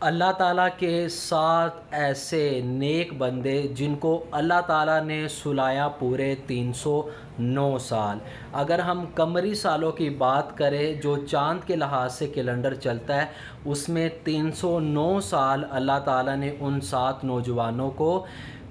اللہ تعالیٰ کے 7 ایسے نیک بندے جن کو اللہ تعالیٰ نے سلایا پورے 309 سال۔ اگر ہم قمری سالوں کی بات کریں جو چاند کے لحاظ سے کیلنڈر چلتا ہے، اس میں 309 سال اللہ تعالیٰ نے ان 7 نوجوانوں کو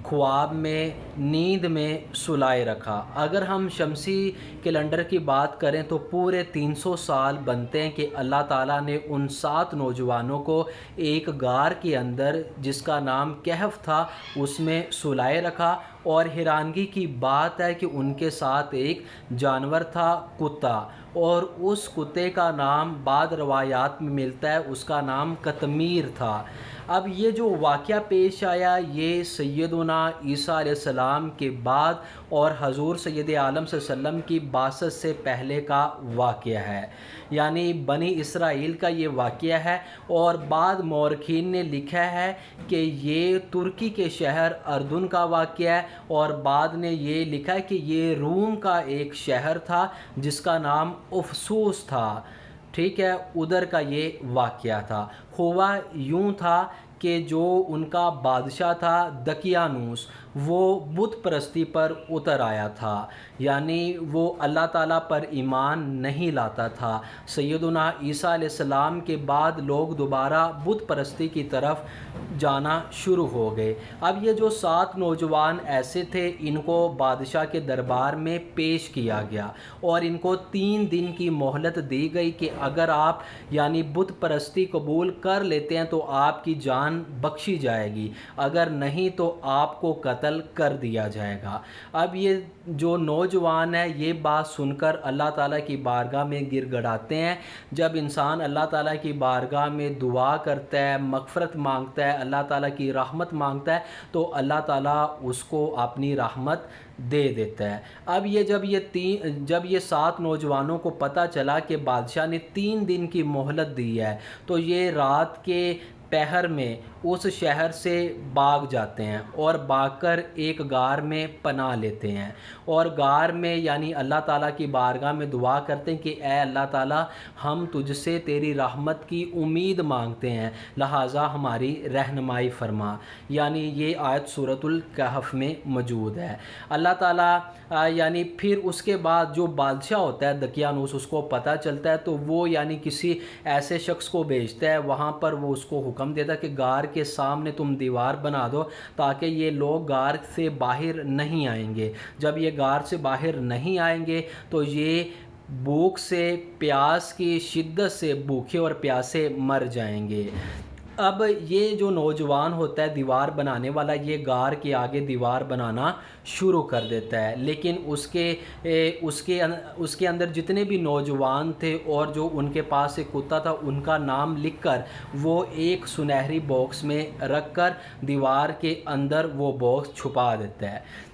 خواب میں، نیند میں سلائے رکھا۔ اگر ہم شمسی کیلنڈر کی بات کریں تو پورے 300 سال بنتے ہیں کہ اللہ تعالیٰ نے ان 7 نوجوانوں کو ایک غار کے اندر جس کا نام کہف تھا اس میں سلائے رکھا، اور حیرانگی کی بات ہے کہ ان کے ساتھ ایک جانور تھا، کتا، اور اس کتے کا نام بعض روایات میں ملتا ہے، اس کا نام قطمیر تھا۔ اب یہ جو واقعہ پیش آیا یہ سیدنا عیسیٰ علیہ السلام کے بعد اور حضور سید عالم صلی اللہ علیہ وسلم کی بعثت سے پہلے کا واقعہ ہے، یعنی بنی اسرائیل کا یہ واقعہ ہے، اور بعض مورخین نے لکھا ہے کہ یہ ترکی کے شہر اردن کا واقعہ ہے، اور بعض نے یہ لکھا ہے کہ یہ روم کا ایک شہر تھا جس کا نام افسوس تھا، ٹھیک ہے، ادھر کا یہ واقعہ تھا۔ ہوا یوں تھا کہ جو ان کا بادشاہ تھا دقیانوس، وہ بت پرستی پر اتر آیا تھا، یعنی وہ اللہ تعالیٰ پر ایمان نہیں لاتا تھا۔ سیدنا عیسیٰ علیہ السلام کے بعد لوگ دوبارہ بت پرستی کی طرف جانا شروع ہو گئے۔ اب یہ جو 7 نوجوان ایسے تھے ان کو بادشاہ کے دربار میں پیش کیا گیا، اور ان کو 3 دن کی مہلت دی گئی کہ اگر آپ یعنی بت پرستی قبول کر لیتے ہیں تو آپ کی جان بخشی جائے گی، اگر نہیں تو آپ کو قتل کر دیا جائے گا۔ اب یہ جو نوجوان ہے یہ بات سن کر اللہ تعالیٰ کی بارگاہ میں گر گڑاتے ہیں۔ جب انسان اللہ تعالیٰ کی بارگاہ میں دعا کرتا ہے، مغفرت مانگتا ہے، اللہ تعالیٰ کی رحمت مانگتا ہے تو اللہ تعالیٰ اس کو اپنی رحمت دے دیتا ہے۔ اب جب یہ 7 نوجوانوں کو پتہ چلا کہ بادشاہ نے 3 دن کی مہلت دی ہے تو یہ رات کے پہر میں اس شہر سے بھاگ جاتے ہیں اور بھاگ کر ایک غار میں پناہ لیتے ہیں، اور غار میں یعنی اللہ تعالیٰ کی بارگاہ میں دعا کرتے ہیں کہ اے اللہ تعالیٰ ہم تجھ سے تیری رحمت کی امید مانگتے ہیں، لہٰذا ہماری رہنمائی فرما، یعنی یہ آیت سورۃ الکہف میں موجود ہے۔ اللہ تعالیٰ یعنی پھر اس کے بعد جو بادشاہ ہوتا ہے دقیانوس، اس کو پتہ چلتا ہے تو وہ یعنی کسی ایسے شخص کو بھیجتا ہے، وہاں پر وہ اس کو حکم دیتا ہے کہ غار کے سامنے تم دیوار بنا دو تاکہ یہ لوگ غار سے باہر نہیں آئیں گے۔ جب یہ غار سے باہر نہیں آئیں گے تو یہ بھوک سے، پیاس کی شدت سے بھوکے اور پیاسے مر جائیں گے۔ اب یہ جو نوجوان ہوتا ہے دیوار بنانے والا، یہ غار کے آگے دیوار بنانا شروع کر دیتا ہے، لیکن اس کے اندر جتنے بھی نوجوان تھے اور جو ان کے پاس ایک کتا تھا ان کا نام لکھ کر وہ ایک سنہری باکس میں رکھ کر دیوار کے اندر وہ باکس چھپا دیتا ہے۔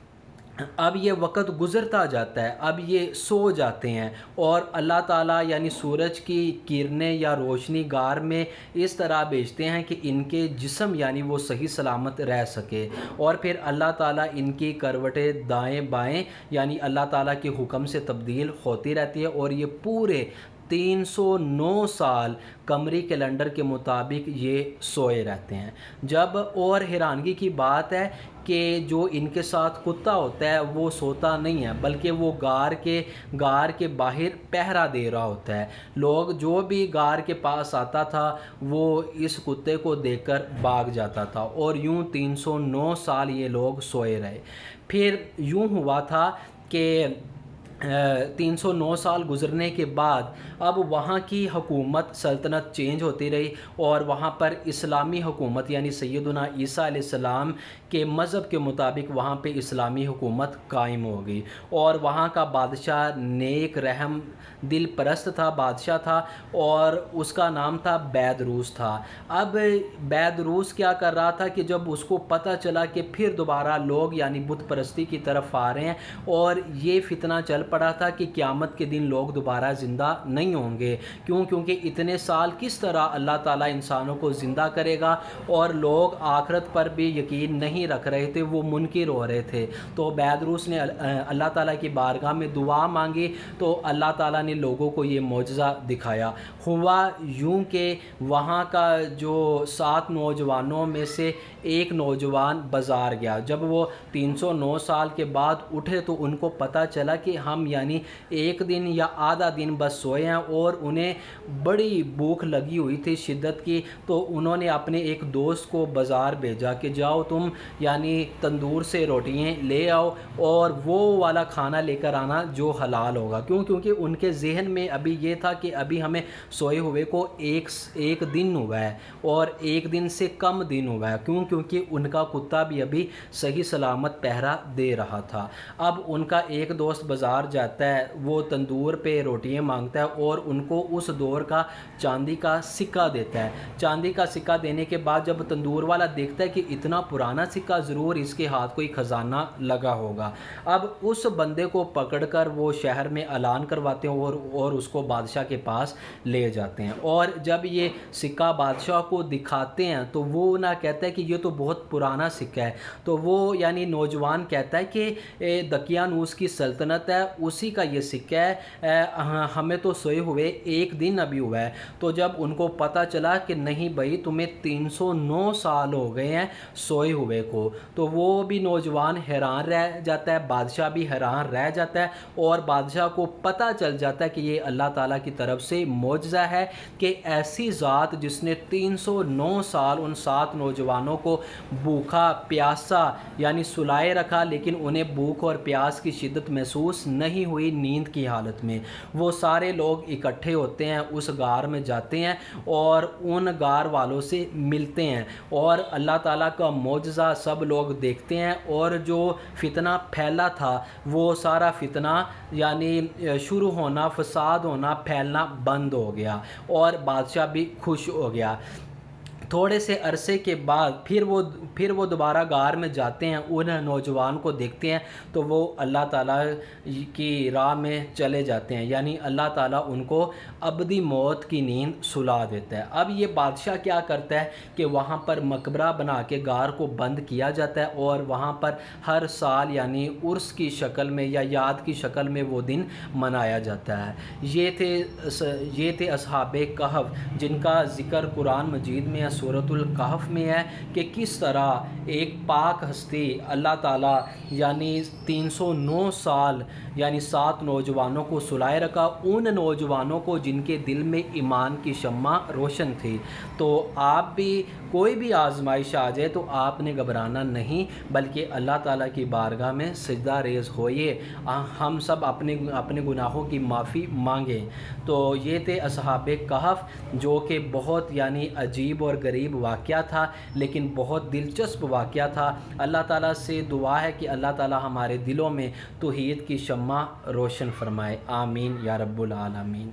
اب یہ وقت گزرتا جاتا ہے، اب یہ سو جاتے ہیں، اور اللہ تعالیٰ یعنی سورج کی کرنیں یا روشنی غار میں اس طرح بھیجتے ہیں کہ ان کے جسم یعنی وہ صحیح سلامت رہ سکے، اور پھر اللہ تعالیٰ ان کی کروٹیں دائیں بائیں یعنی اللہ تعالیٰ کے حکم سے تبدیل ہوتی رہتی ہے، اور یہ پورے 309 سال قمری کیلنڈر کے مطابق یہ سوئے رہتے ہیں۔ جب اور حیرانگی کی بات ہے کہ جو ان کے ساتھ کتا ہوتا ہے وہ سوتا نہیں ہے بلکہ وہ غار کے باہر پہرا دے رہا ہوتا ہے۔ لوگ جو بھی غار کے پاس آتا تھا وہ اس کتے کو دیکھ کر بھاگ جاتا تھا، اور یوں 309 سال یہ لوگ سوئے رہے۔ پھر یوں ہوا تھا کہ 309 سال گزرنے کے بعد اب وہاں کی حکومت سلطنت چینج ہوتی رہی، اور وہاں پر اسلامی حکومت یعنی سیدنا عیسیٰ علیہ السلام کے مذہب کے مطابق وہاں پہ اسلامی حکومت قائم ہو گئی، اور وہاں کا بادشاہ نیک رحم دل پرست بادشاہ تھا، اور اس کا نام تھا بیدروس تھا۔ اب بیدروس کیا کر رہا تھا کہ جب اس کو پتہ چلا کہ پھر دوبارہ لوگ یعنی بت پرستی کی طرف آ رہے ہیں اور یہ فتنہ چل پڑا تھا کہ قیامت کے دن لوگ دوبارہ زندہ نہیں ہوں گے، کیونکہ اتنے سال کس طرح اللہ تعالیٰ انسانوں کو زندہ کرے گا، اور لوگ آخرت پر بھی یقین نہیں رکھ رہے تھے، وہ منکر ہو رہے تھے۔ تو بیدروس نے اللہ تعالیٰ کی بارگاہ میں دعا مانگی تو اللہ تعالیٰ نے لوگوں کو یہ معجزہ دکھایا۔ ہوا یوں کہ وہاں کا جو 7 نوجوانوں میں سے ایک نوجوان بازار گیا۔ جب وہ 309 سال کے بعد اٹھے تو ان کو پتہ چلا کہ ہم یعنی ایک دن یا آدھا دن بس سوئے ہیں، اور انہیں بڑی بھوک لگی ہوئی تھی شدت کی۔ تو انہوں نے اپنے ایک دوست کو بازار بھیجا کہ جاؤ تم یعنی تندور سے روٹیاں لے آؤ اور وہ والا کھانا لے کر آنا جو حلال ہوگا، کیونکہ ان کے ذہن میں ابھی یہ تھا کہ ابھی ہمیں سوئے ہوئے کو ایک دن ہوا ہے اور ایک دن سے کم دن ہوا ہے، کیونکہ ان کا کتا بھی ابھی صحیح سلامت پہرا دے رہا تھا۔ اب ان کا ایک دوست بازار جاتا ہے، وہ تندور پہ روٹیاں مانگتا ہے اور ان کو اس دور کا چاندی کا سکہ دیتا ہے۔ چاندی کا سکہ دینے کے بعد جب تندور والا دیکھتا ہے کہ اتنا پرانا سکہ، ضرور اس کے ہاتھ کوئی خزانہ لگا ہوگا۔ اب اس بندے کو پکڑ کر وہ شہر میں اعلان کرواتے ہیں اور اس کو بادشاہ کے پاس لے جاتے ہیں، اور جب یہ سکہ بادشاہ کو دکھاتے ہیں تو وہ نہ کہتا ہے کہ یہ تو بہت پرانا سکہ ہے۔ تو وہ یعنی نوجوان کہتا ہے کہ دقیانوس کی سلطنت ہے، اسی کا یہ سکہ ہے، ہمیں تو سوئے ہوئے ایک دن ابھی ہوا ہے۔ تو جب ان کو پتہ چلا کہ نہیں بھائی تمہیں 309 سال ہو گئے ہیں سوئے ہوئے کو، تو وہ بھی نوجوان حیران رہ جاتا ہے، بادشاہ بھی حیران رہ جاتا ہے، اور بادشاہ کو پتہ چل جاتا ہے کہ یہ اللہ تعالیٰ کی طرف سے معجزہ ہے کہ ایسی ذات جس نے 309 سال ان 7 نوجوانوں کو بھوکا پیاسا یعنی سلائے رکھا، لیکن انہیں بھوک اور پیاس کی شدت محسوس نہیں ہوئی نیند کی حالت میں۔ وہ سارے لوگ اکٹھے ہوتے ہیں، اس غار میں جاتے ہیں اور ان غار والوں سے ملتے ہیں، اور اللہ تعالیٰ کا معجزہ سب لوگ دیکھتے ہیں، اور جو فتنہ پھیلا تھا وہ سارا فتنہ یعنی شروع ہونا، فساد ہونا، پھیلنا بند ہو گیا، اور بادشاہ بھی خوش ہو گیا۔ تھوڑے سے عرصے کے بعد پھر وہ دوبارہ غار میں جاتے ہیں، ان نوجوان کو دیکھتے ہیں تو وہ اللہ تعالیٰ کی راہ میں چلے جاتے ہیں، یعنی اللہ تعالیٰ ان کو ابدی موت کی نیند سلا دیتا ہے۔ اب یہ بادشاہ کیا کرتا ہے کہ وہاں پر مقبرہ بنا کے غار کو بند کیا جاتا ہے، اور وہاں پر ہر سال یعنی عرس کی شکل میں یا یاد کی شکل میں وہ دن منایا جاتا ہے۔ یہ تھے اصحاب کہف، جن کا ذکر قرآن مجید میں سورۃ الکہف میں ہے کہ کس طرح ایک پاک ہستی اللہ تعالیٰ یعنی 309 سال یعنی 7 نوجوانوں کو سلائے رکھا، ان نوجوانوں کو جن کے دل میں ایمان کی شمع روشن تھی۔ تو آپ بھی کوئی بھی آزمائش آ جائے تو آپ نے گھبرانا نہیں، بلکہ اللہ تعالیٰ کی بارگاہ میں سجدہ ریز ہوئیے، ہم سب اپنے گناہوں کی معافی مانگیں۔ تو یہ تھے اصحاب کہف، جو کہ بہت یعنی عجیب اور غریب واقعہ تھا، لیکن بہت دلچسپ واقعہ تھا۔ اللہ تعالیٰ سے دعا ہے کہ اللہ تعالیٰ ہمارے دلوں میں توحید کی شمع روشن فرمائے، آمین یا رب العالمین۔